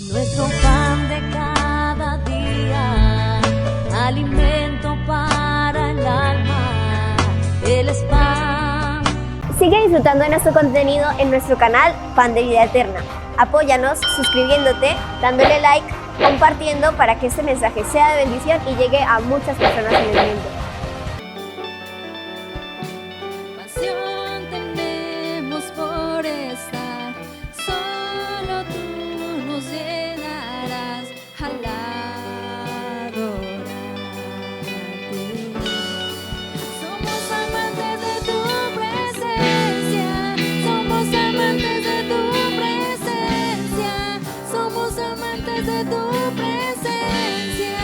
nuestro pan de cada día, alimento para el alma, Él es pan. Sigue disfrutando de nuestro contenido en nuestro canal Pan de Vida Eterna. Apóyanos suscribiéndote, dándole like, compartiendo para que este mensaje sea de bendición y llegue a muchas personas en el mundo. Pasión tenemos por estar, solo tú nos llenarás al adorarte. Somos amantes de tu presencia, somos amantes de tu presencia, somos amantes de tu presencia,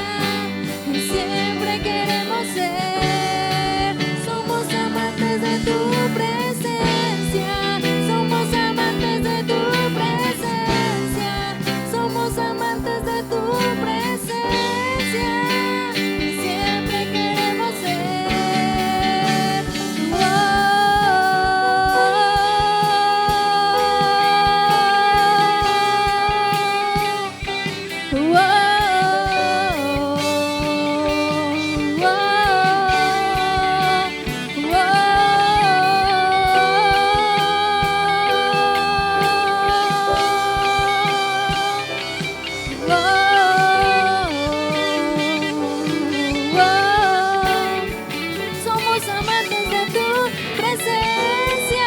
y siempre queremos ser. Somos amantes de tu presencia, somos amantes de tu presencia, somos amantes de tu presencia, y siempre queremos ser. Somos amantes de tu presencia,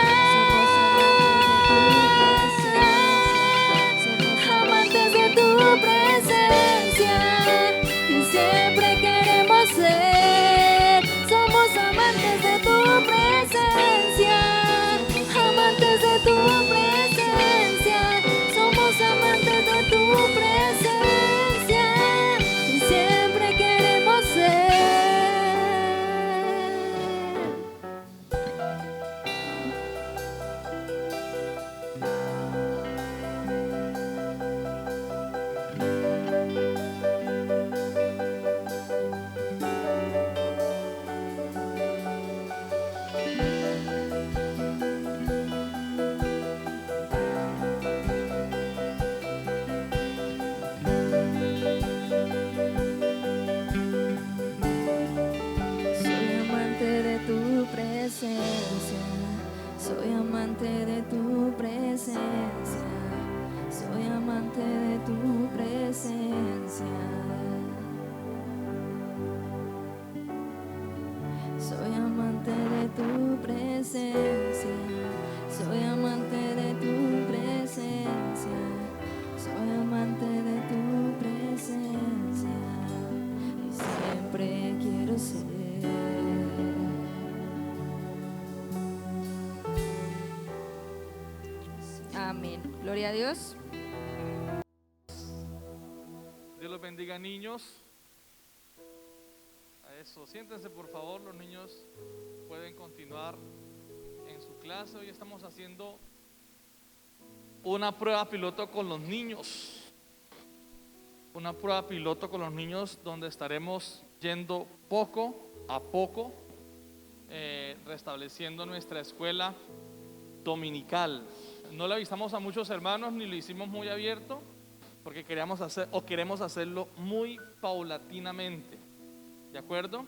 amantes de tu presencia, y siempre queremos ser. Somos amantes de tu presencia, amantes de tu presencia, somos amantes de tu presencia, y siempre queremos ser. Soy amante de tu presencia, soy amante de tu presencia, soy amante de tu presencia, soy amante de tu presencia, soy amante de tu presencia, soy amante de tu presencia, y siempre quiero ser. Amén. Gloria a Dios. Dios los bendiga, niños. A eso, siéntense por favor, los niños pueden continuar en su clase. Hoy estamos haciendo una prueba piloto con los niños. Una prueba piloto con los niños donde estaremos yendo poco a poco, restableciendo nuestra escuela dominical. No le avisamos a muchos hermanos ni lo hicimos muy abierto porque queremos hacerlo muy paulatinamente. ¿De acuerdo?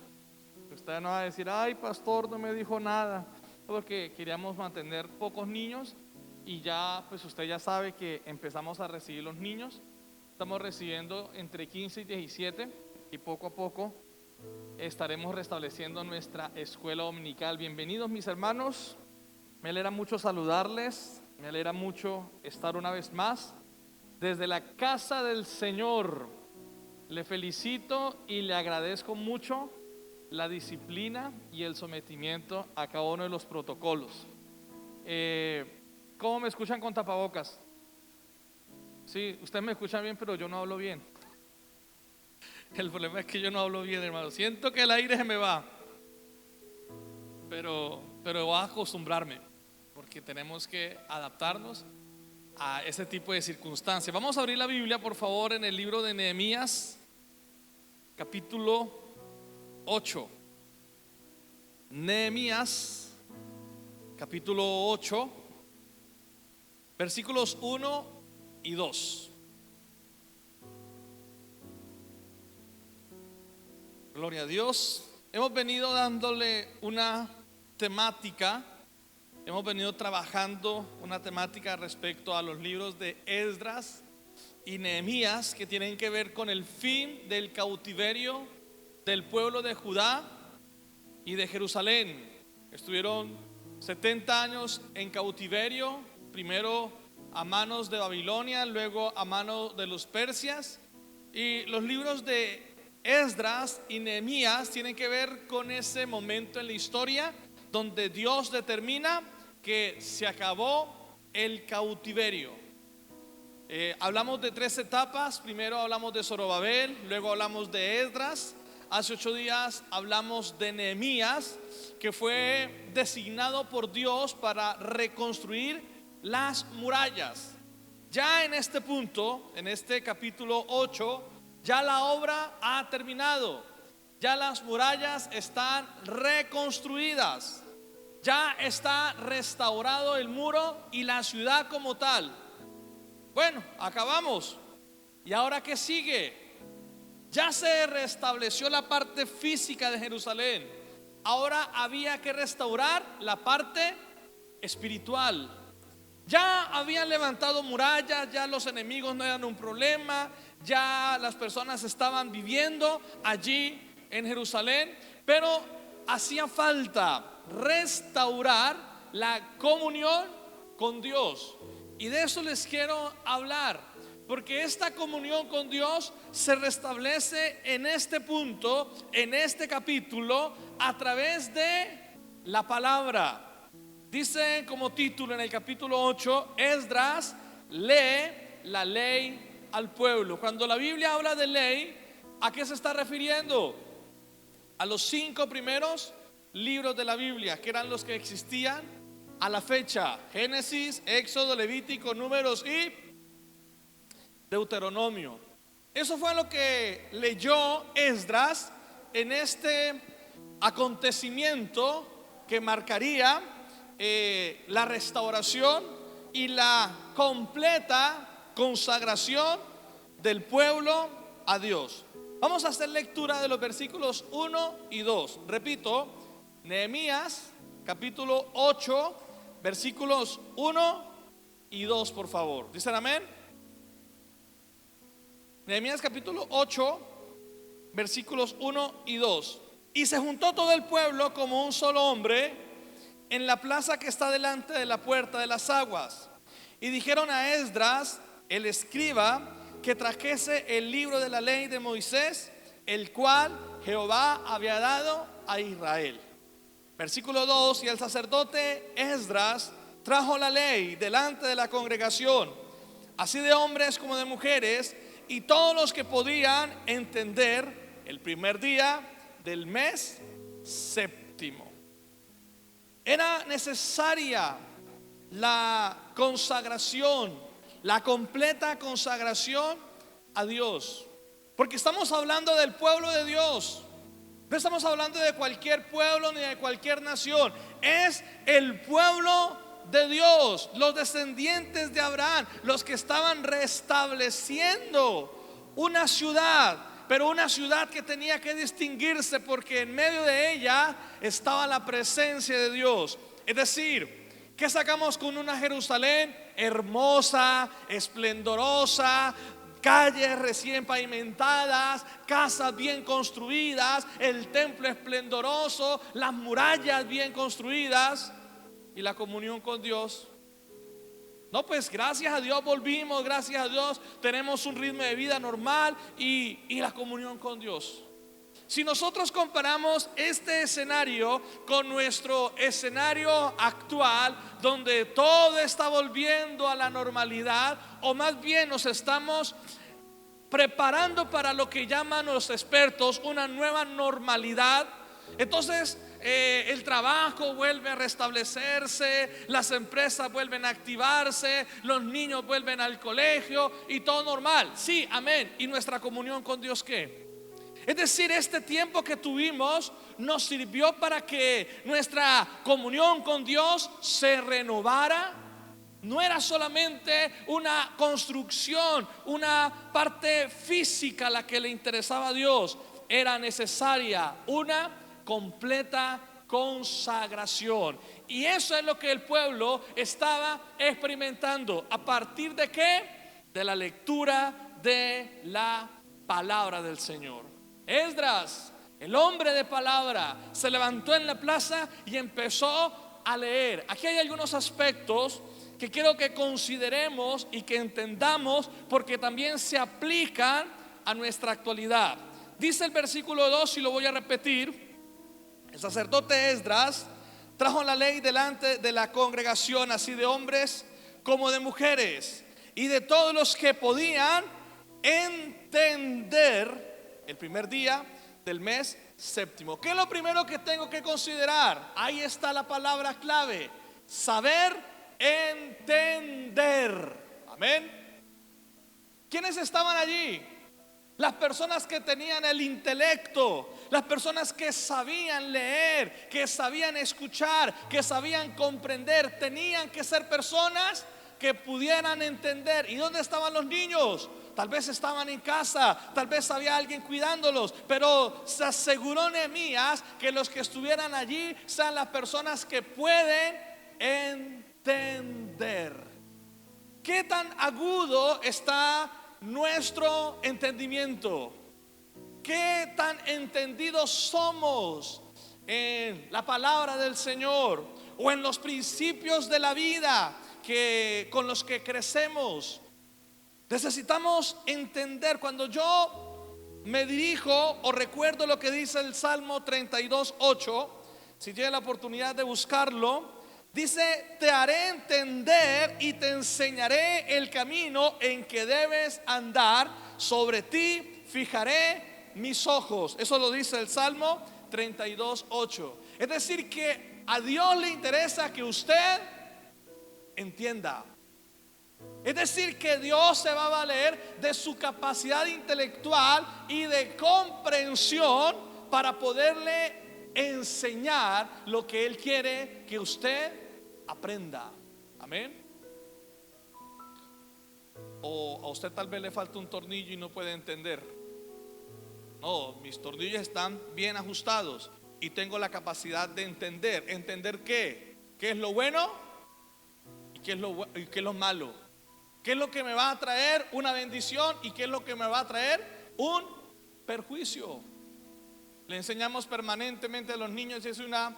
Usted no va a decir, ay, pastor, no me dijo nada, porque queríamos mantener pocos niños y ya, pues usted ya sabe que empezamos a recibir los niños. Estamos recibiendo entre 15 y 17 y poco a poco estaremos restableciendo nuestra escuela dominical. Bienvenidos, mis hermanos. Me alegra mucho saludarles, me alegra mucho estar una vez más desde la casa del Señor. Le felicito y le agradezco mucho la disciplina y el sometimiento a cada uno de los protocolos. ¿Cómo me escuchan con tapabocas? Sí, ustedes me escuchan bien, pero yo no hablo bien. El problema es que yo no hablo bien, hermano. Siento que el aire se me va, pero voy a acostumbrarme, porque tenemos que adaptarnos a ese tipo de circunstancias. Vamos a abrir la Biblia, por favor, en el libro de Nehemías, capítulo 8. Nehemías, capítulo 8, versículos 1 y 2. Gloria a Dios. Hemos venido dándole una temática, hemos venido trabajando una temática respecto a los libros de Esdras y Nehemías que tienen que ver con el fin del cautiverio del pueblo de Judá y de Jerusalén. Estuvieron 70 años en cautiverio, primero a manos de Babilonia, luego a manos de los persias. Y los libros de Esdras y Nehemías tienen que ver con ese momento en la historia donde Dios determina que se acabó el cautiverio. Hablamos de 3 etapas. Primero hablamos de Zorobabel, luego hablamos de Esdras. Hace 8 días hablamos de Nehemías, que fue designado por Dios para reconstruir las murallas. Ya en este punto, en este capítulo 8, ya la obra ha terminado. Ya las murallas están reconstruidas. Ya está restaurado el muro y la ciudad como tal. Bueno, acabamos. ¿Y ahora qué sigue? Ya se restableció la parte física de Jerusalén. Ahora había que restaurar la parte espiritual. Ya habían levantado murallas, ya los enemigos no eran un problema, ya las personas estaban viviendo allí en Jerusalén, pero hacía falta restaurar la comunión con Dios. Y de eso les quiero hablar, porque esta comunión con Dios se restablece en este punto, en este capítulo, a través de la palabra. Dice como título en el capítulo 8, Esdras lee la ley al pueblo. Cuando la Biblia habla de ley, ¿a qué se está refiriendo? A los 5 primeros libros de la Biblia, que eran los que existían a la fecha: Génesis, Éxodo, Levítico, Números y Deuteronomio. Eso fue lo que leyó Esdras en este acontecimiento que marcaría la restauración y la completa consagración del pueblo a Dios. Vamos a hacer lectura de los versículos 1 y 2. Repito, Nehemías capítulo 8, versículos 1 y 2, por favor. ¿Dicen amén? Nehemías capítulo 8, versículos 1 y 2. Y se juntó todo el pueblo como un solo hombre en la plaza que está delante de la puerta de las aguas, y dijeron a Esdras el escriba que trajese el libro de la ley de Moisés, el cual Jehová había dado a Israel. Versículo 2: y el sacerdote Esdras trajo la ley delante de la congregación, así de hombres como de mujeres, y todos los que podían entender, el primer día del mes séptimo. Era necesaria la consagración, la completa consagración a Dios, porque estamos hablando del pueblo de Dios. No estamos hablando de cualquier pueblo ni de cualquier nación. Es el pueblo de Dios, los descendientes de Abraham, los que estaban restableciendo una ciudad, pero una ciudad que tenía que distinguirse porque en medio de ella estaba la presencia de Dios. Es decir, ¿qué sacamos con una Jerusalén hermosa, esplendorosa, calles recién pavimentadas, casas bien construidas, el templo esplendoroso, las murallas bien construidas, y la comunión con Dios? No, pues gracias a Dios volvimos, gracias a Dios tenemos un ritmo de vida normal y la comunión con Dios. Si nosotros comparamos este escenario con nuestro escenario actual, donde todo está volviendo a la normalidad, o más bien nos estamos preparando para lo que llaman los expertos una nueva normalidad, entonces el trabajo vuelve a restablecerse, las empresas vuelven a activarse, los niños vuelven al colegio y todo normal. Sí, amén. ¿Y nuestra comunión con Dios qué? Es decir, este tiempo que tuvimos nos sirvió para que nuestra comunión con Dios se renovara. No era solamente una construcción, una parte física la que le interesaba a Dios. era necesaria una completa consagración. Y eso es lo que el pueblo estaba experimentando. ¿A partir de qué? De la lectura de la palabra del Señor. Esdras, el hombre de palabra, se levantó en la plaza y empezó a leer. Aquí hay algunos aspectos que quiero que consideremos y que entendamos, porque también se aplican a nuestra actualidad. Dice el versículo 2, y lo voy a repetir: el sacerdote Esdras trajo la ley delante de la congregación, así de hombres como de mujeres, y de todos los que podían entender, el primer día del mes séptimo. ¿Qué es lo primero que tengo que considerar? Ahí está la palabra clave: saber entender. Amén. ¿Quiénes estaban allí? Las personas que tenían el intelecto, las personas que sabían leer, que sabían escuchar, que sabían comprender. Tenían que ser personas que pudieran entender. ¿Y dónde estaban los niños? Tal vez estaban en casa, tal vez había alguien cuidándolos, pero se aseguró Nehemías que los que estuvieran allí sean las personas que pueden entender. ¿Qué tan agudo está nuestro entendimiento? ¿Qué tan entendidos somos en la palabra del Señor o en los principios de la vida con los que crecemos? Necesitamos entender. Cuando yo me dirijo o recuerdo lo que dice el Salmo 32:8, si tiene la oportunidad de buscarlo, dice: te haré entender y te enseñaré el camino en que debes andar, sobre ti fijaré mis ojos. Eso lo dice el Salmo 32:8. Es decir, que a Dios le interesa que usted entienda. Es decir, que Dios se va a valer de su capacidad intelectual y de comprensión para poderle enseñar lo que Él quiere que usted aprenda. Amén. O a usted tal vez le falta un tornillo y no puede entender. No, mis tornillos están bien ajustados y tengo la capacidad de entender. ¿Entender qué? ¿Qué es lo bueno? ¿Y qué es lo malo? ¿Qué es lo que me va a traer una bendición y qué es lo que me va a traer un perjuicio? Le enseñamos permanentemente a los niños, y es una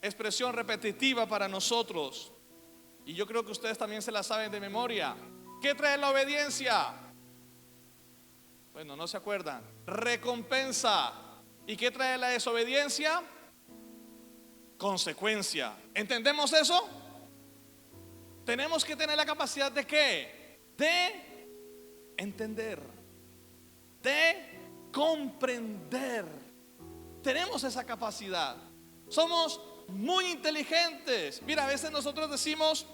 expresión repetitiva para nosotros, y yo creo que ustedes también se la saben de memoria. ¿Qué trae la obediencia? Bueno, no se acuerdan. Recompensa. ¿Y qué trae la desobediencia? Consecuencia. ¿Entendemos eso? Tenemos que tener la capacidad de ¿qué? De entender, de comprender. Tenemos esa capacidad. Somos muy inteligentes. Mira, a veces nosotros decimos: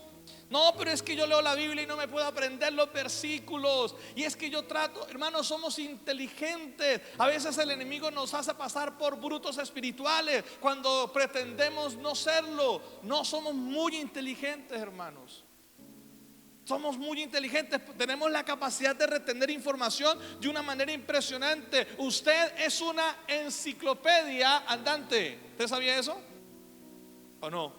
no, pero es que yo leo la Biblia y no me puedo aprender los versículos. Y es que yo trato, hermanos, somos inteligentes. A veces el enemigo nos hace pasar por brutos espirituales cuando pretendemos no serlo. No, somos muy inteligentes, hermanos. Somos muy inteligentes, tenemos la capacidad de retener información de una manera impresionante. Usted es una enciclopedia andante. ¿Usted sabía eso? ¿O no?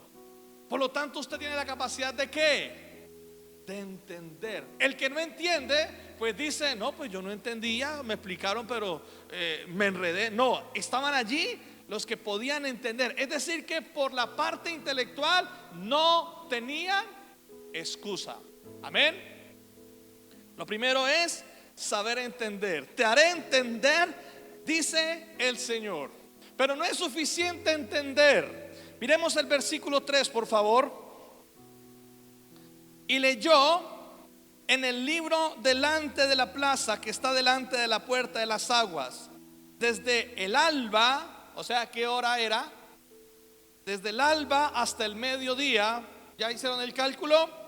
Por lo tanto, usted tiene la capacidad de ¿qué? De entender. El que no entiende, pues dice: no, pues yo no entendía, me explicaron, pero me enredé. No, estaban allí los que podían entender. Es decir, que por la parte intelectual no tenían excusa. Amén. Lo primero es saber entender. Te haré entender, dice el Señor. Pero no es suficiente entender. Miremos el versículo 3, por favor. Y leyó en el libro delante de la plaza, que está delante de la puerta de las aguas, desde el alba, o sea, ¿qué hora era? Desde el alba hasta el mediodía. ¿Ya hicieron el cálculo?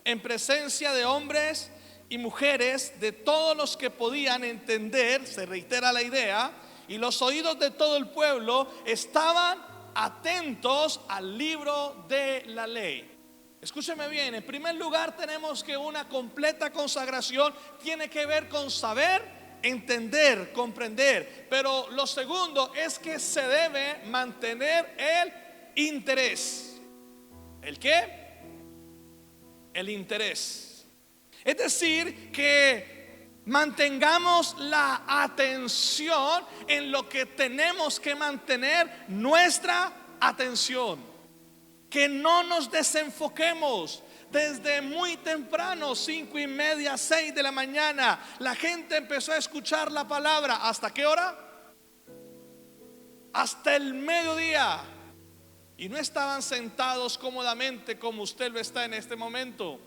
En presencia de hombres y mujeres, de todos los que podían entender, se reitera la idea, y los oídos de todo el pueblo estaban atentos al libro de la ley. Escúcheme bien, en primer lugar tenemos que una completa consagración tiene que ver con saber entender, comprender. Pero lo segundo es que se debe mantener el interés. ¿El qué? El interés. Es decir, que mantengamos la atención en lo que tenemos que mantener nuestra atención. Que no nos desenfoquemos. Desde muy temprano, 5:30, 6 de la mañana, la gente empezó a escuchar la palabra. ¿Hasta qué hora? Hasta el mediodía. Y no estaban sentados cómodamente como usted lo está en este momento.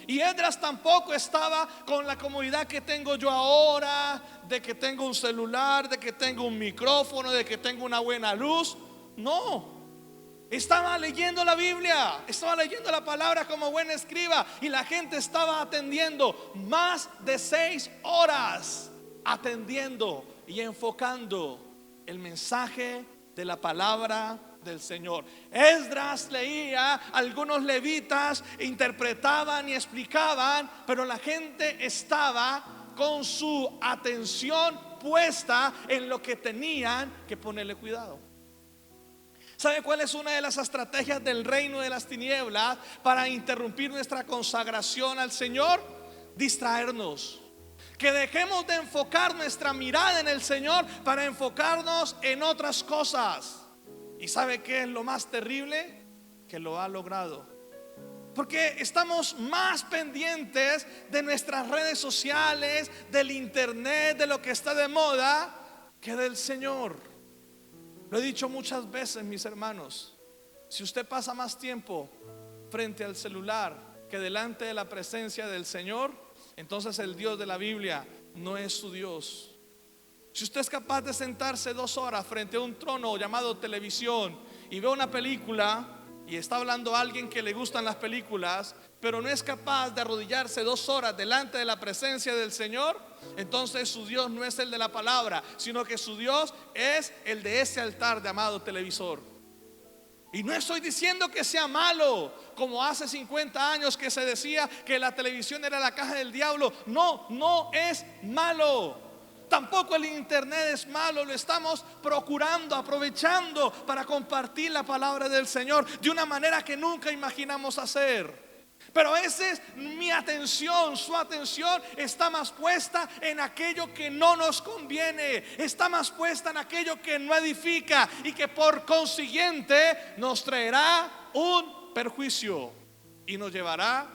Y Esdras tampoco estaba con la comodidad que tengo yo ahora, de que tengo un celular, de que tengo un micrófono, de que tengo una buena luz. No. Estaba leyendo la Biblia, estaba leyendo la palabra como buen escriba, y la gente estaba atendiendo más de 6 horas, atendiendo y enfocando el mensaje de la palabra del Señor. Esdras leía, algunos levitas interpretaban y explicaban, pero la gente estaba con su atención puesta en lo que tenían que ponerle cuidado. ¿Sabe cuál es una de las estrategias del reino de las tinieblas para interrumpir nuestra consagración al Señor? Distraernos. Que dejemos de enfocar nuestra mirada en el Señor para enfocarnos en otras cosas. ¿Y sabe qué es lo más terrible? Que lo ha logrado. Porque estamos más pendientes de nuestras redes sociales, del internet, de lo que está de moda, que del Señor. Lo he dicho muchas veces, mis hermanos. Si usted pasa más tiempo frente al celular que delante de la presencia del Señor, entonces el Dios de la Biblia no es su Dios. Si usted es capaz de sentarse 2 horas frente a un trono llamado televisión y ve una película, y está hablando a alguien que le gustan las películas, pero no es capaz de arrodillarse 2 horas delante de la presencia del Señor, entonces su Dios no es el de la palabra, sino que su Dios es el de ese altar llamado televisor. Y no estoy diciendo que sea malo, como hace 50 años que se decía que la televisión era la caja del diablo. No, no es malo. Tampoco el internet es malo. Lo estamos procurando, aprovechando para compartir la palabra del Señor de una manera que nunca imaginamos hacer. Pero esa es mi atención. Su atención está más puesta en aquello que no nos conviene, está más puesta en aquello que no edifica y que por consiguiente nos traerá un perjuicio y nos llevará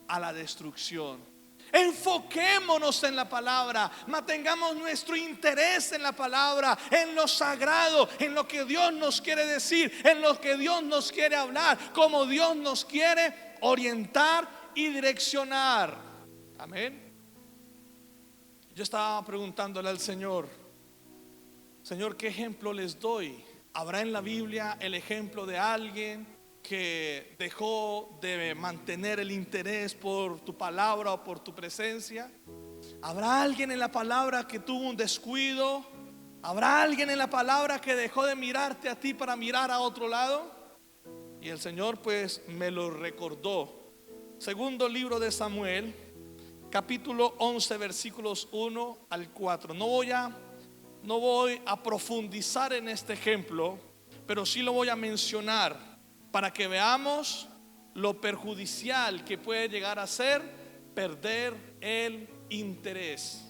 a la destrucción. Enfoquémonos en la palabra, mantengamos nuestro interés en la palabra, en lo sagrado, en lo que Dios nos quiere decir, en lo que Dios nos quiere hablar, como Dios nos quiere orientar y direccionar. Amén. Yo estaba preguntándole al Señor, Señor, ¿qué ejemplo les doy? ¿Habrá en la Biblia el ejemplo de alguien que dejó de mantener el interés por tu palabra o por tu presencia? ¿Habrá alguien en la palabra que tuvo un descuido? ¿Habrá alguien en la palabra que dejó de mirarte a ti para mirar a otro lado? Y el Señor pues me lo recordó. Segundo libro de Samuel, capítulo 11, versículos 1 al 4. No voy a profundizar en este ejemplo, pero sí lo voy a mencionar para que veamos lo perjudicial que puede llegar a ser perder el interés.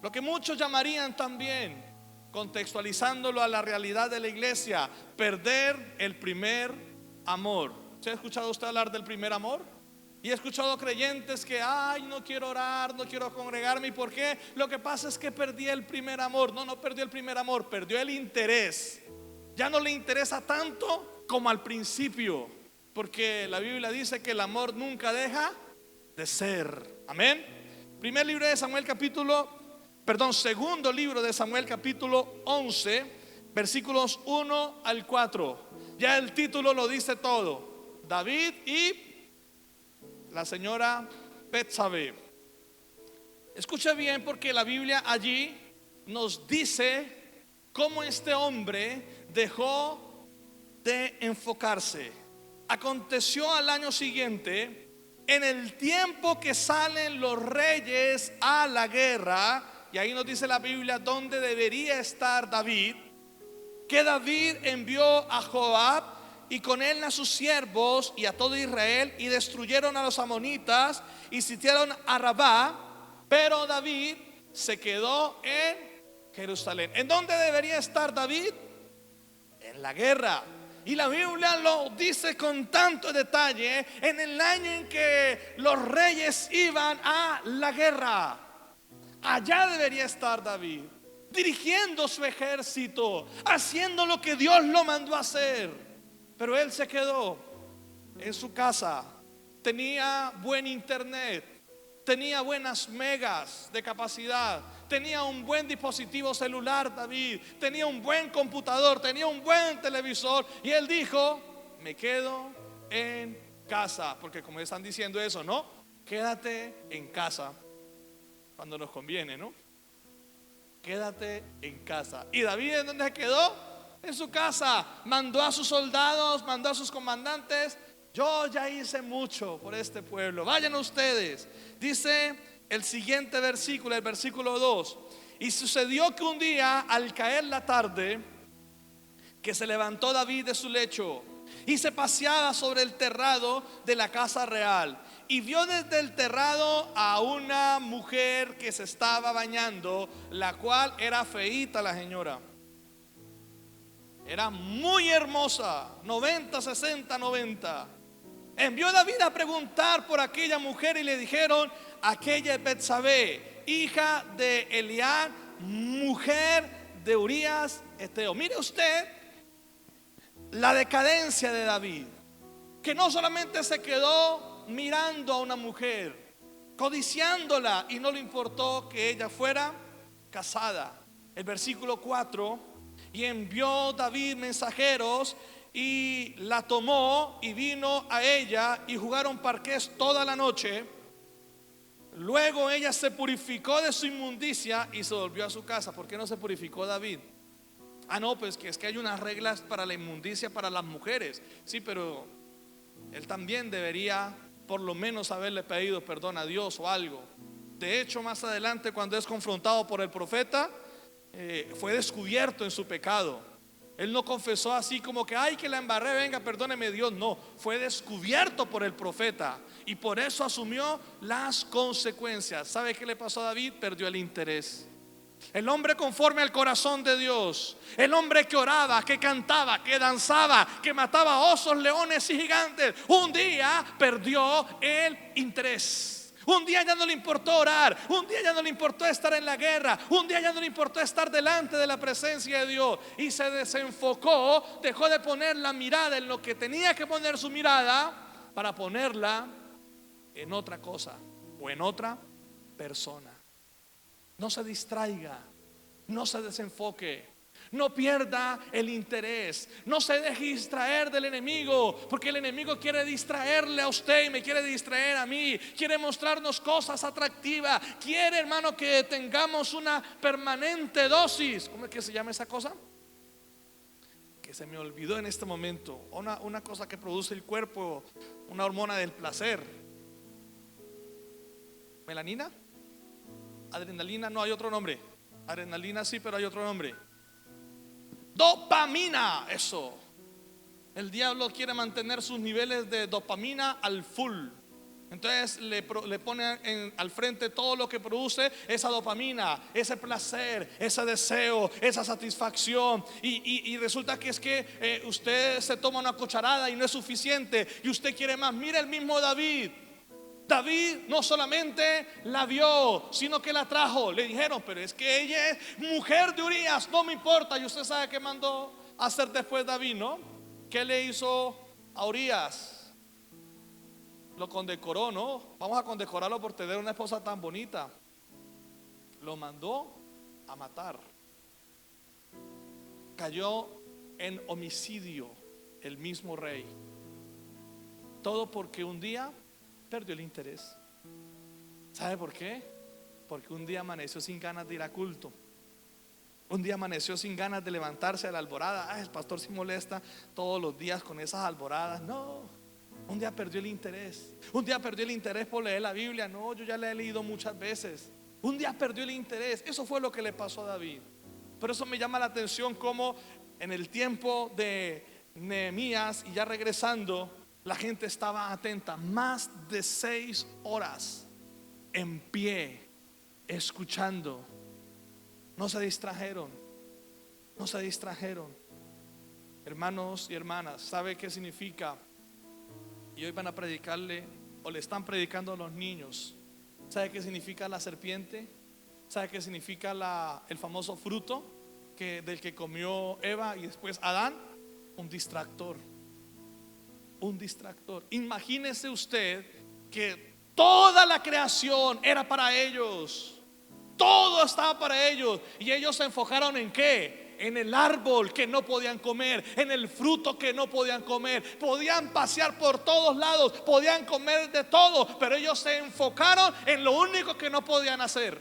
Lo que muchos llamarían también, contextualizándolo a la realidad de la iglesia, perder el primer amor. ¿Se ha escuchado usted hablar del primer amor? Y he escuchado creyentes que, no quiero orar, no quiero congregarme. ¿Y por qué? Lo que pasa es que perdí el primer amor. No perdió el primer amor, perdió el interés. Ya no le interesa tanto como al principio, porque la Biblia dice que el amor nunca deja de ser. Amén. Segundo libro de Samuel, capítulo 11, versículos 1 al 4. Ya el título lo dice todo. David y la señora Betsabé. Escucha bien, porque la Biblia allí nos dice cómo este hombre dejó de enfocarse. Aconteció al año siguiente, en el tiempo que salen los reyes a la guerra, y ahí nos dice la Biblia dónde debería estar David, que David envió a Joab y con él a sus siervos y a todo Israel, y destruyeron a los amonitas y sitiaron a Rabá, pero David se quedó en Jerusalén. ¿En dónde debería estar David? En la guerra. Y la Biblia lo dice con tanto detalle, en el año en que los reyes iban a la guerra. Allá debería estar David, dirigiendo su ejército, haciendo lo que Dios lo mandó a hacer. Pero él se quedó en su casa. Tenía buen internet, tenía buenas megas de capacidad, tenía un buen dispositivo celular David, tenía un buen computador, tenía un buen televisor. Y él dijo: me quedo en casa. Porque como están diciendo eso, ¿no? Quédate en casa cuando nos conviene, ¿no? Quédate en casa. ¿Y David en dónde se quedó? En su casa. Mandó a sus soldados, mandó a sus comandantes: yo ya hice mucho por este pueblo, vayan ustedes. Dice el siguiente versículo, el versículo 2: y sucedió que un día, al caer la tarde, que se levantó David de su lecho y se paseaba sobre el terrado de la casa real, y vio desde el terrado a una mujer que se estaba bañando, la cual era feíta la señora. Era muy hermosa, 90, 60, 90. Envió David a preguntar por aquella mujer y le dijeron: aquella es Betsabé, hija de Eliab, mujer de Urías Eteo. Mire usted la decadencia de David, que no solamente se quedó mirando a una mujer, codiciándola, y no le importó que ella fuera casada. El versículo 4: y envió David mensajeros y la tomó y vino a ella y jugaron parqués toda la noche. Luego ella se purificó de su inmundicia y se volvió a su casa. ¿Por qué no se purificó David? No, pues que es que hay unas reglas para la inmundicia para las mujeres. Sí, pero él también debería por lo menos haberle pedido perdón a Dios o algo. De hecho, más adelante, cuando es confrontado por el profeta, fue descubierto en su pecado. Él no confesó así como que: ay, que la embarré, venga, perdóneme Dios. No, fue descubierto por el profeta y por eso asumió las consecuencias. ¿Sabe qué le pasó a David? Perdió el interés. El hombre conforme al corazón de Dios, el hombre que oraba, que cantaba, que danzaba, que mataba osos, leones y gigantes, un día perdió el interés. Un día ya no le importó orar, un día ya no le importó estar en la guerra, un día ya no le importó estar delante de la presencia de Dios, y se desenfocó, dejó de poner la mirada en lo que tenía que poner su mirada, para ponerla en otra cosa o en otra persona. No se distraiga, no se desenfoque, no pierda el interés, no se deje distraer del enemigo, porque el enemigo quiere distraerle a usted y me quiere distraer a mí. Quiere mostrarnos cosas atractivas, quiere, hermano, que tengamos una permanente dosis. ¿Cómo es que se llama esa cosa? Que se me olvidó en este momento. Una cosa que produce el cuerpo, una hormona del placer. ¿Melanina? Adrenalina, no, hay otro nombre. Adrenalina sí, pero hay otro nombre. Dopamina, eso. El diablo quiere mantener sus niveles de dopamina al full. Entonces le pone al frente todo lo que produce esa dopamina, ese placer, ese deseo, esa satisfacción. Y resulta que es que usted se toma una cucharada y no es suficiente, y usted quiere más. Mira el mismo David. David no solamente la vio, sino que la trajo. Le dijeron: pero es que ella es mujer de Urías. No me importa. Y usted sabe qué mandó hacer después David, ¿no? ¿Qué le hizo a Urías? Lo condecoró, ¿no? Vamos a condecorarlo por tener una esposa tan bonita. Lo mandó a matar. Cayó en homicidio el mismo rey. Todo porque un día perdió el interés. ¿Sabe por qué? Porque un día amaneció sin ganas de ir a culto. Un día amaneció sin ganas de levantarse a la alborada. El pastor se molesta todos los días con esas alboradas. No, un día perdió el interés. Un día perdió el interés por leer la Biblia. No, yo ya la he leído muchas veces. Un día perdió el interés. Eso fue lo que le pasó a David. Por eso me llama la atención cómo en el tiempo de Nehemías y ya regresando, la gente estaba atenta. Más de 6 horas en pie, escuchando. No se distrajeron. No se distrajeron. Hermanos y hermanas, ¿sabe qué significa? Y hoy van a predicarle, o le están predicando a los niños. ¿Sabe qué significa la serpiente? ¿Sabe qué significa el famoso fruto del que comió Eva y después Adán? Un distractor. Un distractor. Imagínese usted que toda la creación era para ellos. Todo estaba para ellos. Y ellos se enfocaron ¿en qué? En el árbol que no podían comer, en el fruto que no podían comer. Podían pasear por todos lados, podían comer de todo, pero ellos se enfocaron en lo único que no podían hacer.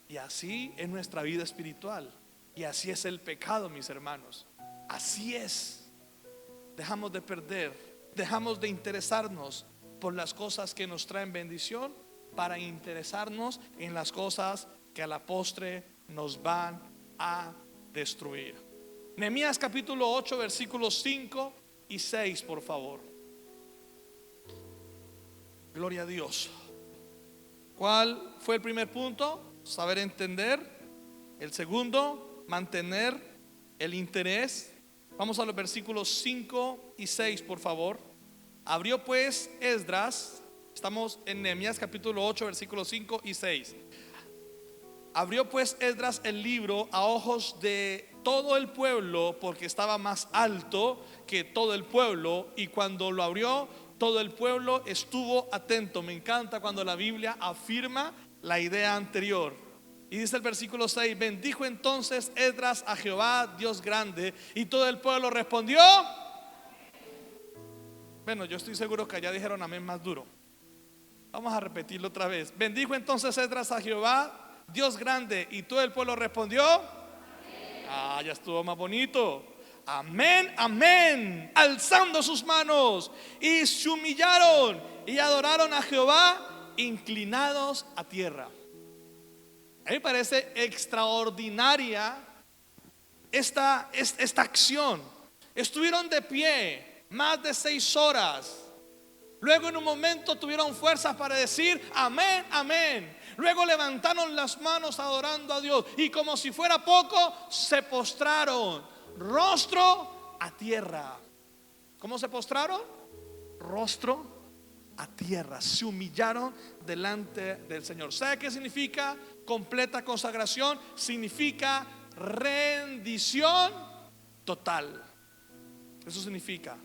Y así es nuestra vida espiritual. Y así es el pecado, mis hermanos. Así es. Dejamos de perder, dejamos de interesarnos por las cosas que nos traen bendición para interesarnos en las cosas que a la postre nos van a destruir. Nehemías capítulo 8 versículos 5 y 6, por favor. Gloria a Dios. ¿Cuál fue el primer punto? Saber entender. El segundo, mantener el interés. Vamos a los versículos 5 y 6, por favor. Abrió pues Esdras. Estamos en Nehemías capítulo 8 versículos 5 y 6. Abrió pues Esdras el libro a ojos de todo el pueblo, porque estaba más alto que todo el pueblo, y cuando lo abrió, todo el pueblo estuvo atento. Me encanta cuando la Biblia afirma la idea anterior. Y dice el versículo 6: bendijo entonces Esdras a Jehová, Dios grande, y todo el pueblo respondió. Bueno, yo estoy seguro que allá dijeron amén más duro. Vamos a repetirlo otra vez. Bendijo entonces Esdras a Jehová, Dios grande, y todo el pueblo respondió. Ah, ya estuvo más bonito. Amén, amén. Alzando sus manos, y se humillaron y adoraron a Jehová, inclinados a tierra. A mí me parece extraordinaria esta acción. Estuvieron de pie más de 6 horas. Luego en un momento tuvieron fuerzas para decir amén, amén. Luego levantaron las manos adorando a Dios, y como si fuera poco, se postraron rostro a tierra. ¿Cómo se postraron? Rostro a tierra. Se humillaron delante del Señor. ¿Sabe qué significa completa consagración? Significa rendición total. Eso significa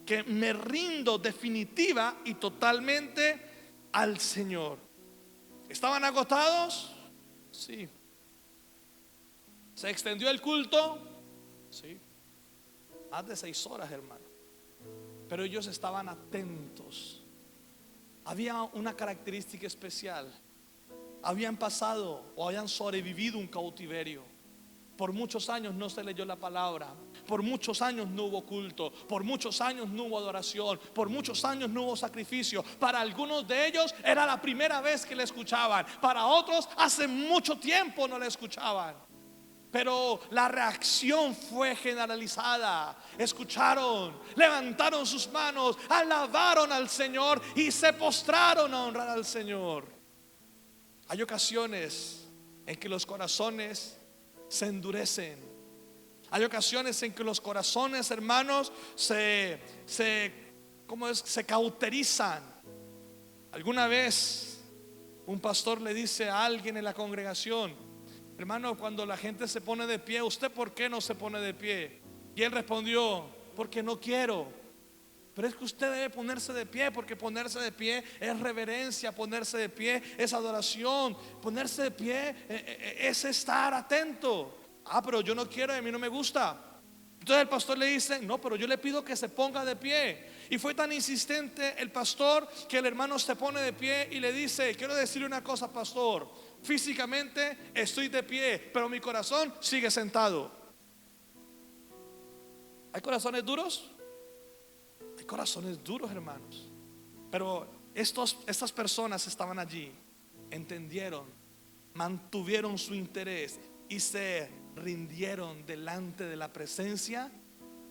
que me rindo definitiva y totalmente al Señor. ¿Estaban agotados? Sí. ¿Se extendió el culto? Sí. Más de 6 horas, hermano. Pero ellos estaban atentos. Había una característica especial. Habían pasado o habían sobrevivido un cautiverio. Por muchos años no se leyó la palabra. Por muchos años no hubo culto. Por muchos años no hubo adoración. Por muchos años no hubo sacrificio. Para algunos de ellos era la primera vez que le escuchaban. Para otros hace mucho tiempo no le escuchaban. Pero la reacción fue generalizada. Escucharon, levantaron sus manos, alabaron al Señor y se postraron a honrar al Señor. Hay ocasiones en que los corazones se endurecen. Hay ocasiones en que los corazones, hermanos, se cauterizan. Alguna vez un pastor le dice a alguien en la congregación: hermano, cuando la gente se pone de pie, ¿usted por qué no se pone de pie? Y él respondió: porque no quiero. Pero es que usted debe ponerse de pie, porque ponerse de pie es reverencia, ponerse de pie es adoración, ponerse de pie es estar atento. Ah, pero yo no quiero, a mí no me gusta. Entonces el pastor le dice: no, pero yo le pido que se ponga de pie. Y fue tan insistente el pastor que el hermano se pone de pie y le dice: quiero decirle una cosa, pastor, físicamente estoy de pie, pero mi corazón sigue sentado. ¿Hay corazones duros? Hay corazones duros, hermanos. Pero estas personas estaban allí entendieron, mantuvieron su interés y se rindieron delante de la presencia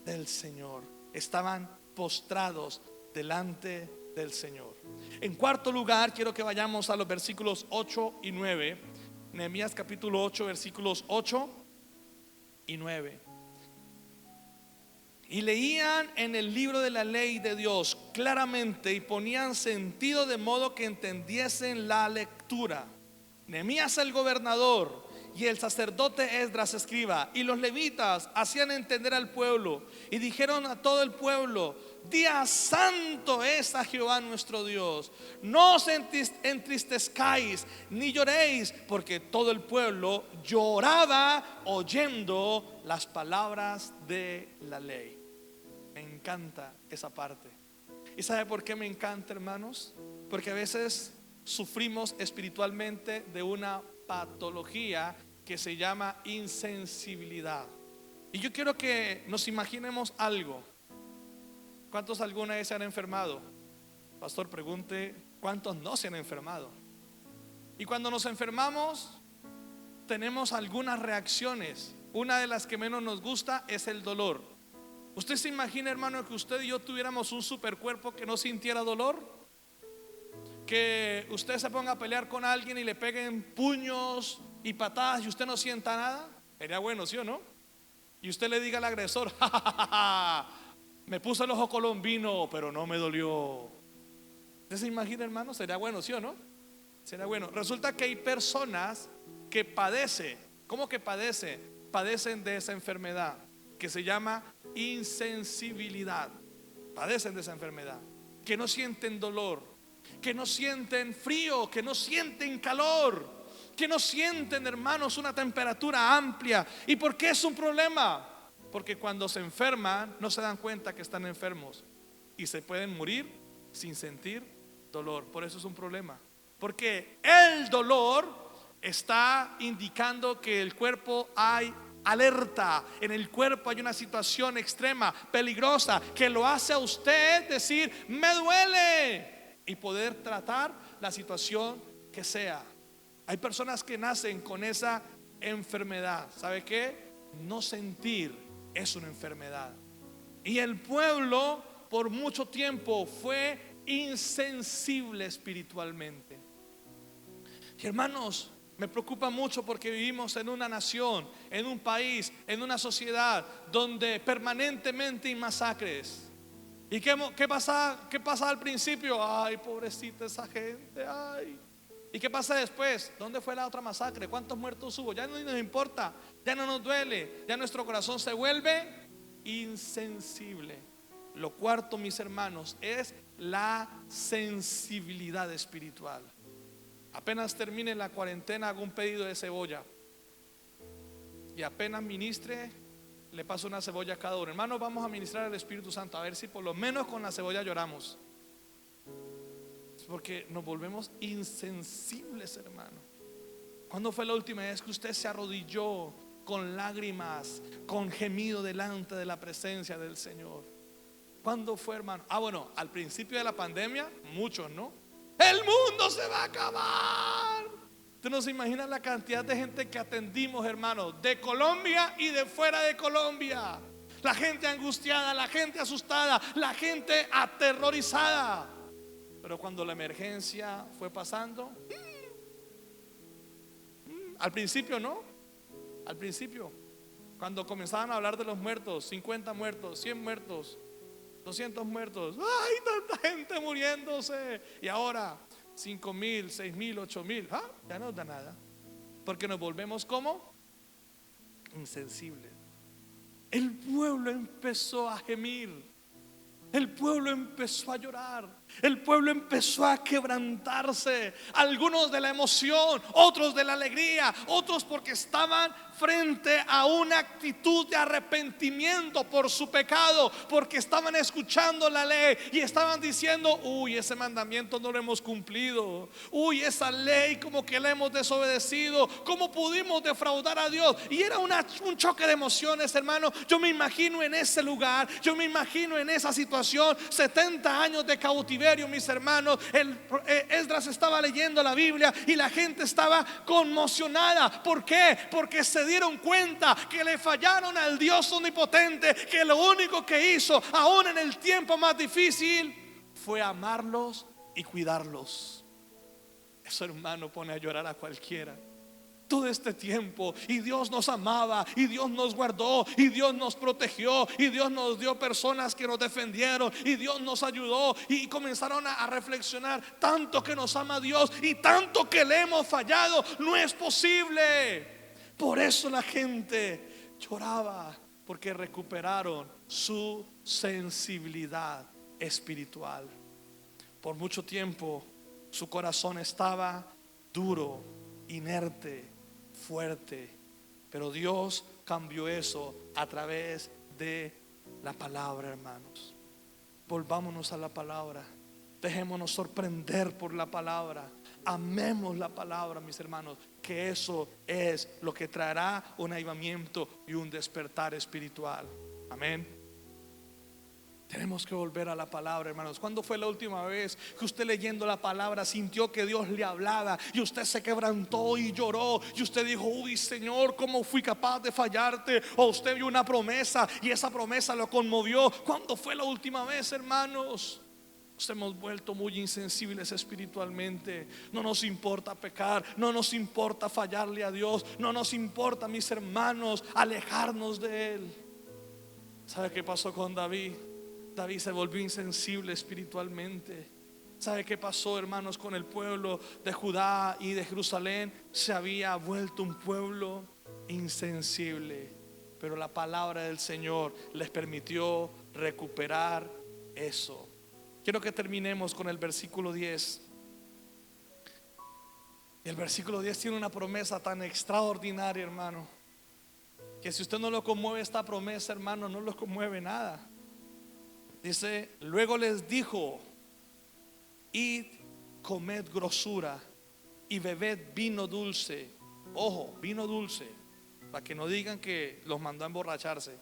del Señor. Estaban postrados delante del Señor. En cuarto lugar, quiero que vayamos a los versículos 8 y 9. Nehemías capítulo 8, versículos 8 y 9. Y leían en el libro de la ley de Dios claramente y ponían sentido de modo que entendiesen la lectura. Nehemías el gobernador y el sacerdote Esdras escriba y los levitas hacían entender al pueblo y dijeron a todo el pueblo: día santo es a Jehová nuestro Dios, no os entristezcáis ni lloréis, porque todo el pueblo lloraba oyendo las palabras de la ley. Me encanta esa parte. ¿Y sabe por qué me encanta, hermanos? Porque a veces sufrimos espiritualmente de una patología que se llama insensibilidad. Y yo quiero que nos imaginemos algo. ¿Cuántos alguna vez se han enfermado? Pastor, pregunte, ¿cuántos no se han enfermado? Y cuando nos enfermamos, tenemos algunas reacciones. Una de las que menos nos gusta es el dolor. ¿Usted se imagina, hermano, que usted y yo tuviéramos un supercuerpo que no sintiera dolor? Que usted se ponga a pelear con alguien y le peguen puños y patadas y usted no sienta nada. Sería bueno, ¿sí o no? Y usted le diga al agresor: ja, ja, ja, ja, me puso el ojo colombino, pero no me dolió. ¿Usted se imagina, hermano? Sería bueno, ¿sí o no? Sería bueno. Resulta que hay personas que padecen. ¿Cómo que padecen? Padecen de esa enfermedad que se llama insensibilidad. Padecen de esa enfermedad, que no sienten dolor, que no sienten frío, que no sienten calor, que no sienten, hermanos, una temperatura amplia. ¿Y por qué es un problema? Porque cuando se enferman no se dan cuenta que están enfermos y se pueden morir sin sentir dolor. Por eso es un problema, porque el dolor está indicando que el cuerpo hay alerta, en el cuerpo hay una situación extrema, peligrosa, que lo hace a usted decir: me duele, y poder tratar la situación que sea. Hay personas que nacen con esa enfermedad. ¿Sabe qué? No sentir es una enfermedad. Y el pueblo por mucho tiempo fue insensible espiritualmente. Y hermanos, me preocupa mucho porque vivimos en una nación, en un país, en una sociedad donde permanentemente hay masacres. ¿Y qué pasa al principio? Ay, pobrecita esa gente, ay. ¿Y qué pasa después? ¿Dónde fue la otra masacre? ¿Cuántos muertos hubo? Ya no nos importa, ya no nos duele, ya nuestro corazón se vuelve insensible. Lo cuarto, mis hermanos, es la sensibilidad espiritual. Apenas termine la cuarentena, hago un pedido de cebolla. Y apenas ministre, le paso una cebolla a cada uno. Hermanos, vamos a ministrar al Espíritu Santo, a ver si por lo menos con la cebolla lloramos. Porque nos volvemos insensibles, hermano. ¿Cuándo fue la última vez que usted se arrodilló con lágrimas, con gemido delante de la presencia del Señor? ¿Cuándo fue, hermano? Bueno, al principio de la pandemia, muchos, ¿no? El mundo se va a acabar. Usted no se imagina la cantidad de gente que atendimos, hermano, de Colombia y de fuera de Colombia. La gente angustiada, la gente asustada, la gente aterrorizada. Pero cuando la emergencia fue pasando, al principio no. Al principio, cuando comenzaban a hablar de los muertos, 50 muertos, 100 muertos, 200 muertos, ¡ay, tanta gente muriéndose! Y ahora 5,000, 6,000, 8,000, ya no da nada. Porque nos volvemos como insensibles. El pueblo empezó a gemir. El pueblo empezó a llorar. El pueblo empezó a quebrantarse. Algunos de la emoción, otros de la alegría, otros porque estaban frente a una actitud de arrepentimiento por su pecado, porque estaban escuchando la ley y estaban diciendo: uy, ese mandamiento no lo hemos cumplido, uy, esa ley como que la hemos desobedecido, ¿cómo pudimos defraudar a Dios? Y era un choque de emociones, hermano. Yo me imagino en ese lugar, yo me imagino en esa situación, 70 años de cautiverio, cautiverio, mis hermanos, Esdras estaba leyendo la Biblia y la gente estaba conmocionada. ¿Por qué? Porque se dieron cuenta que le fallaron al Dios omnipotente, que lo único que hizo, aún en el tiempo más difícil, fue amarlos y cuidarlos. Eso, hermano, pone a llorar a cualquiera. Todo este tiempo, y Dios nos amaba, y Dios nos guardó, y Dios nos protegió, y Dios nos dio personas que nos defendieron, y Dios nos ayudó, y comenzaron a reflexionar: tanto que nos ama Dios y tanto que le hemos fallado, no es posible. Por eso la gente lloraba, porque recuperaron su sensibilidad espiritual. Por mucho tiempo su corazón estaba duro, inerte, fuerte, pero Dios cambió eso a través de la palabra, hermanos. Volvámonos a la palabra, dejémonos sorprender por la palabra, amemos la palabra, mis hermanos, que eso es lo que traerá un avivamiento y un despertar espiritual. Amén. Tenemos que volver a la palabra, hermanos. ¿Cuándo fue la última vez que usted, leyendo la palabra, sintió que Dios le hablaba y usted se quebrantó y lloró y usted dijo: uy, Señor, ¿cómo fui capaz de fallarte? O usted vio una promesa y esa promesa lo conmovió. ¿Cuándo fue la última vez, hermanos? Nos hemos vuelto muy insensibles espiritualmente. No nos importa pecar, no nos importa fallarle a Dios, no nos importa, mis hermanos, alejarnos de Él. ¿Sabe qué pasó con David? David se volvió insensible espiritualmente. ¿Sabe qué pasó, hermanos, con el pueblo de Judá y de Jerusalén? Se había vuelto un pueblo insensible, pero la palabra del Señor les permitió recuperar eso. Quiero que terminemos con el versículo 10. Y el versículo 10 tiene una promesa tan extraordinaria, hermano, que si usted no lo conmueve esta promesa, hermano, no lo conmueve nada. Dice: luego les dijo: id, comed grosura y bebed vino dulce. Ojo, vino dulce, para que no digan que los mandó a emborracharse.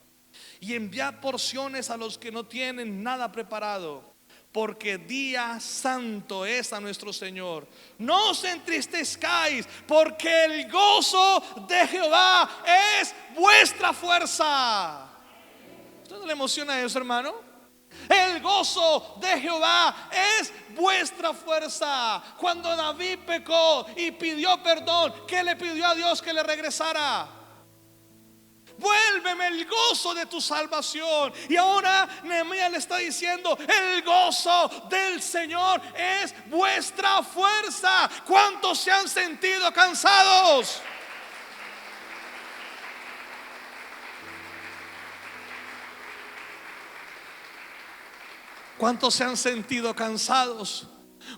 Y enviad porciones a los que no tienen nada preparado, porque día santo es a nuestro Señor. No os entristezcáis, porque el gozo de Jehová es vuestra fuerza. ¿Usted no le emociona eso, hermano? El gozo de Jehová es vuestra fuerza. Cuando David pecó y pidió perdón, ¿qué le pidió a Dios que le regresara? Vuélveme el gozo de tu salvación. Y ahora Nehemías le está diciendo: el gozo del Señor es vuestra fuerza. ¿Cuántos se han sentido cansados? ¿Cuántos se han sentido cansados?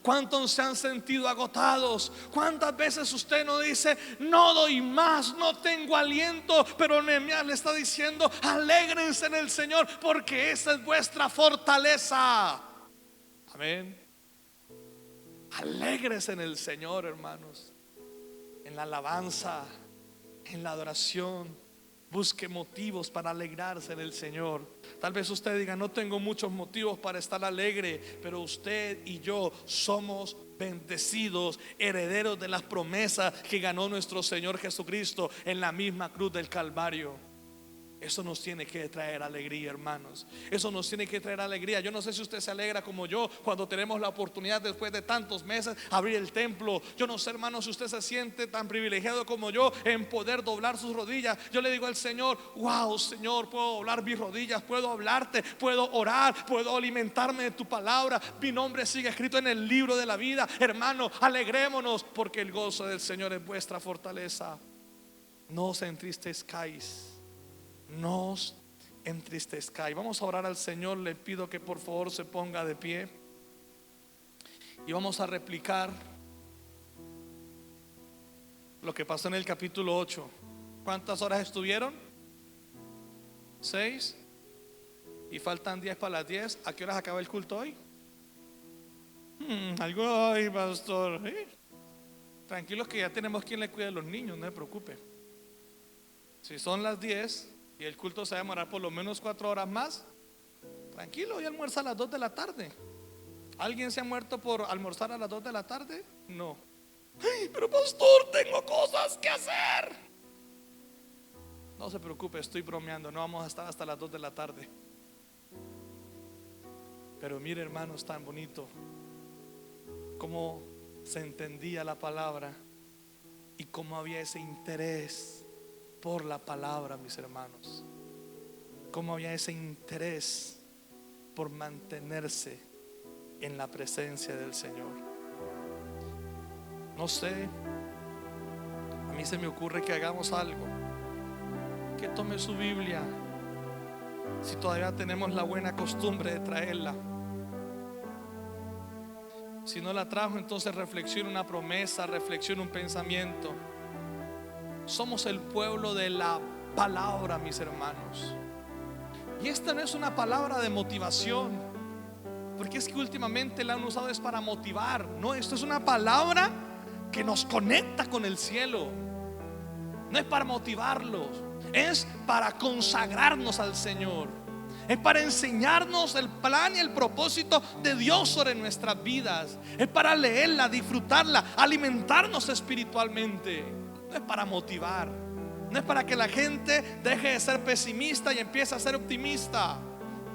¿Cuántos se han sentido agotados? ¿Cuántas veces usted no dice: no doy más, no tengo aliento? Pero Nehemías le está diciendo: alégrense en el Señor, porque esa es vuestra fortaleza. Amén. Alégrense en el Señor, hermanos, en la alabanza, en la adoración. Busque motivos para alegrarse en el Señor. Tal vez usted diga: no tengo muchos motivos para estar alegre, pero usted y yo somos bendecidos, herederos de las promesas que ganó nuestro Señor Jesucristo en la misma cruz del Calvario. Eso nos tiene que traer alegría, hermanos. Eso nos tiene que traer alegría. Yo no sé si usted se alegra como yo cuando tenemos la oportunidad, después de tantos meses, abrir el templo. Yo no sé, hermanos, si usted se siente tan privilegiado como yo en poder doblar sus rodillas. Yo le digo al Señor: wow, Señor, puedo doblar mis rodillas, puedo hablarte, puedo orar, puedo alimentarme de tu palabra. Mi nombre sigue escrito en el libro de la vida. Hermano, alegrémonos, porque el gozo del Señor es vuestra fortaleza. No os entristezcáis. No os entristezcáis. Vamos a orar al Señor. Le pido que por favor se ponga de pie y vamos a replicar lo que pasó en el capítulo 8. ¿Cuántas horas estuvieron? 6. Y faltan 10 para las 10. ¿A qué horas acaba el culto hoy? Algo, ay, pastor. Tranquilos, que ya tenemos quien le cuide a los niños, no se preocupe. Si son las 10 y el culto se va a demorar por lo menos 4 horas más, tranquilo, y almuerza a las 2 de la tarde. ¿Alguien se ha muerto por almorzar a las 2 de la tarde? No. Ay, pero pastor, tengo cosas que hacer. No se preocupe, estoy bromeando. No vamos a estar hasta las 2 de la tarde. Pero mire, hermanos, tan bonito cómo se entendía la palabra y cómo había ese interés por la palabra, mis hermanos. Cómo había ese interés por mantenerse en la presencia del Señor. No sé, a mí se me ocurre que hagamos algo, que tome su Biblia, si todavía tenemos la buena costumbre de traerla. Si no la trajo, entonces reflexione una promesa, reflexione un pensamiento. Somos el pueblo de la palabra, mis hermanos. Y esta no es una palabra de motivación, porque es que últimamente la han usado es para motivar. No, esto es una palabra que nos conecta con el cielo. No es para motivarlos, es para consagrarnos al Señor. Es para enseñarnos el plan y el propósito de Dios sobre nuestras vidas. Es para leerla, disfrutarla, alimentarnos espiritualmente. No es para motivar. No es para que la gente deje de ser pesimista y empiece a ser optimista.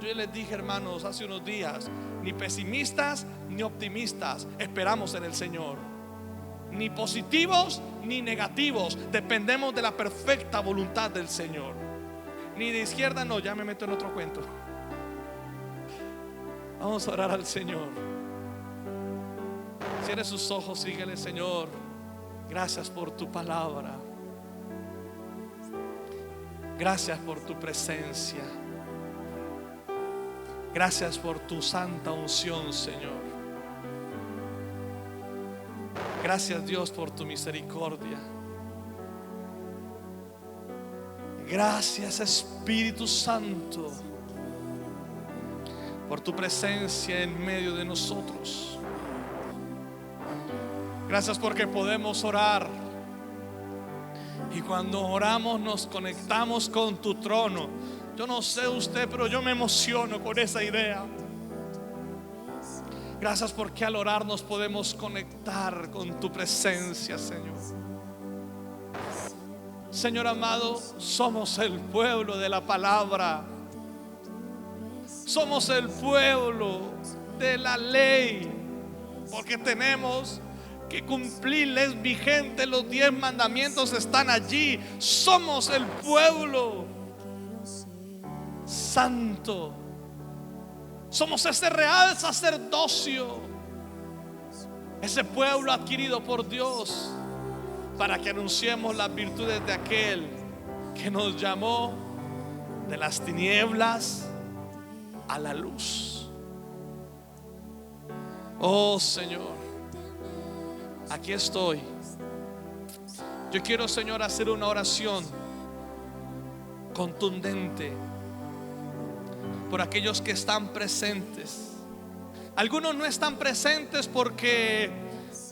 Yo ya les dije, hermanos, hace unos días, ni pesimistas ni optimistas esperamos en el Señor. Ni positivos ni negativos. Dependemos de la perfecta voluntad del Señor. Ni de izquierda, no, ya me meto en otro cuento. Vamos a orar al Señor. Cierre sus ojos, síguele, Señor. Gracias por tu palabra. Gracias por tu presencia. Gracias por tu santa unción, Señor. Gracias, Dios, por tu misericordia. Gracias, Espíritu Santo, por tu presencia en medio de nosotros. Gracias porque podemos orar. Y cuando oramos nos conectamos con tu trono. Yo no sé usted, pero yo me emociono con esa idea. Gracias porque al orar nos podemos conectar con tu presencia, Señor. Señor amado, somos el pueblo de la palabra. Somos el pueblo de la ley, porque tenemos que cumplirles vigentes. Los 10 mandamientos están allí. Somos el pueblo santo. Somos ese real sacerdocio, ese pueblo adquirido por Dios, para que anunciemos las virtudes de aquel que nos llamó de las tinieblas a la luz. Oh Señor, aquí estoy. Yo quiero, Señor, hacer una oración contundente por aquellos que están presentes. Algunos no están presentes porque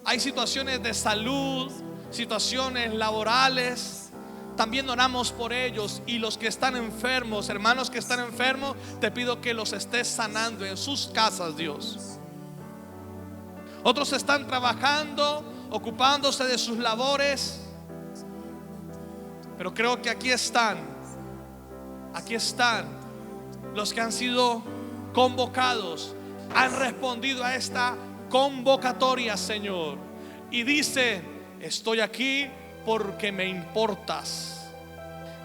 hay situaciones de salud, situaciones laborales. También oramos por ellos. Y los que están enfermos, hermanos que están enfermos, te pido que los estés sanando en sus casas, Dios. Otros están trabajando, ocupándose de sus labores, pero creo que aquí están los que han sido convocados, han respondido a esta convocatoria, Señor, y dice: estoy aquí porque me importas.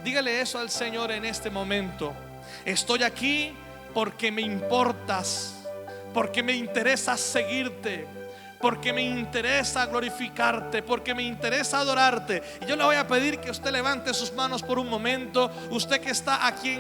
Dígale eso al Señor en este momento. Estoy aquí porque me importas, porque me interesa seguirte, porque me interesa glorificarte, porque me interesa adorarte. Y yo le voy a pedir que usted levante sus manos por un momento. Usted que está aquí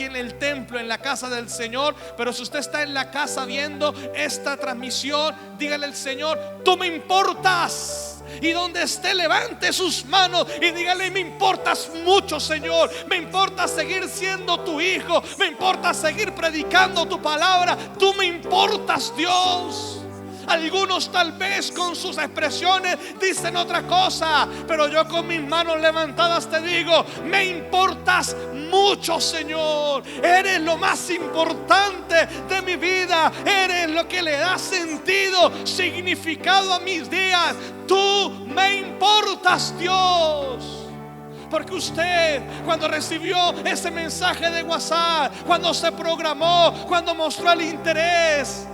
en el templo, en la casa del Señor, pero si usted está en la casa viendo esta transmisión, dígale al Señor: tú me importas. Y donde esté, levante sus manos y dígale: me importas mucho, Señor. Me importa seguir siendo tu hijo. Me importa seguir predicando tu palabra. Tú me importas, Dios. Algunos tal vez con sus expresiones dicen otra cosa, pero yo con mis manos levantadas te digo: me importas mucho, Señor. Eres lo más importante de mi vida. Eres lo que le da sentido, significado a mis días. Tú me importas, Dios. Porque usted, cuando recibió ese mensaje de WhatsApp, cuando se programó, cuando mostró el interés,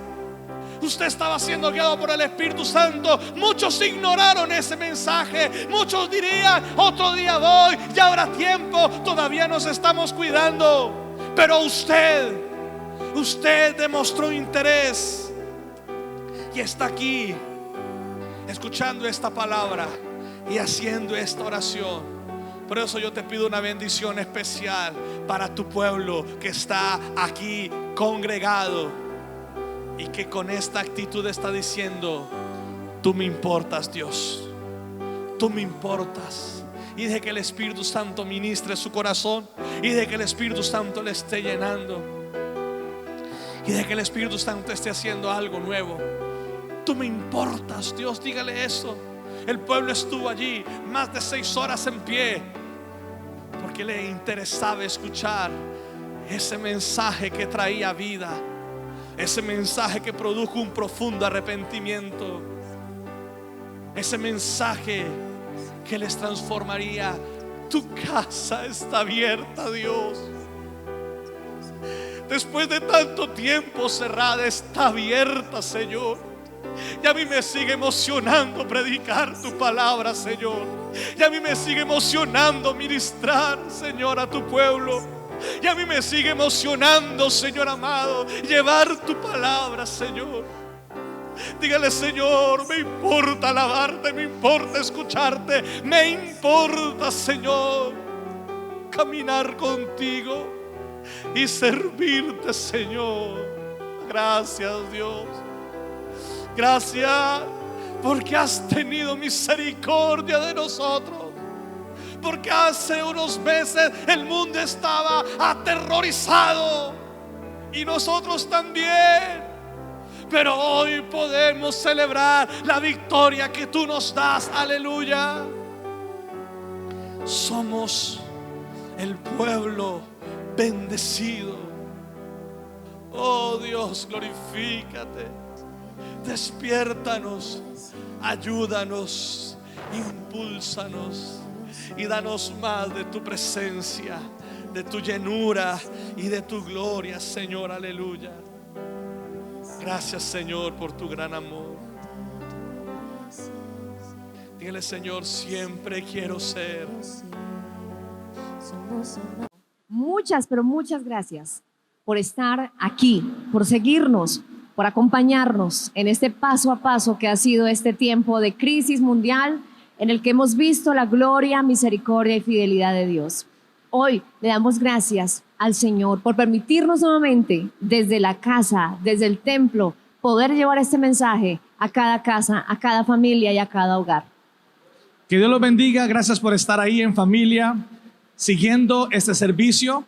usted estaba siendo guiado por el Espíritu Santo. Muchos ignoraron ese mensaje. Muchos dirían: otro día voy, ya habrá tiempo, todavía nos estamos cuidando. Pero usted demostró interés y está aquí escuchando esta palabra y haciendo esta oración. Por eso yo te pido una bendición especial para tu pueblo que está aquí congregado y que con esta actitud está diciendo: tú me importas, Dios, tú me importas. Y deje que el Espíritu Santo ministre su corazón, y deje que el Espíritu Santo le esté llenando, y deje que el Espíritu Santo esté haciendo algo nuevo. Tú me importas, Dios, dígale eso. El pueblo estuvo allí más de 6 horas en pie porque le interesaba escuchar ese mensaje que traía vida, ese mensaje que produjo un profundo arrepentimiento, ese mensaje que les transformaría. Tu casa está abierta, Dios. Después de tanto tiempo cerrada, está abierta, Señor. Y a mí me sigue emocionando predicar tu palabra, Señor. Y a mí me sigue emocionando ministrar, Señor, a tu pueblo. Y a mí me sigue emocionando, Señor amado, llevar tu palabra, Señor. Dígale: Señor, me importa alabarte, me importa escucharte, me importa, Señor, caminar contigo y servirte, Señor. Gracias, Dios. Gracias porque has tenido misericordia de nosotros. Porque hace unos meses el mundo estaba aterrorizado y nosotros también. Pero hoy podemos celebrar la victoria que tú nos das. Aleluya. Somos el pueblo bendecido. Oh Dios, glorifícate. Despiértanos, ayúdanos, impúlsanos y danos más de tu presencia, de tu llenura y de tu gloria, Señor. Aleluya. Gracias, Señor, por tu gran amor. Dígale: Señor, siempre quiero ser. Muchas, pero muchas gracias por estar aquí, por seguirnos, por acompañarnos en este paso a paso que ha sido este tiempo de crisis mundial en el que hemos visto la gloria, misericordia y fidelidad de Dios. Hoy le damos gracias al Señor por permitirnos nuevamente desde la casa, desde el templo, poder llevar este mensaje a cada casa, a cada familia y a cada hogar. Que Dios los bendiga. Gracias por estar ahí en familia, siguiendo este servicio.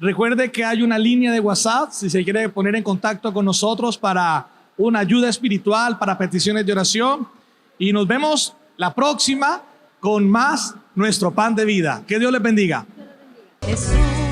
Recuerde que hay una línea de WhatsApp si se quiere poner en contacto con nosotros para una ayuda espiritual, para peticiones de oración. Y nos vemos la próxima con más Nuestro Pan de Vida. Que Dios les bendiga. Jesús.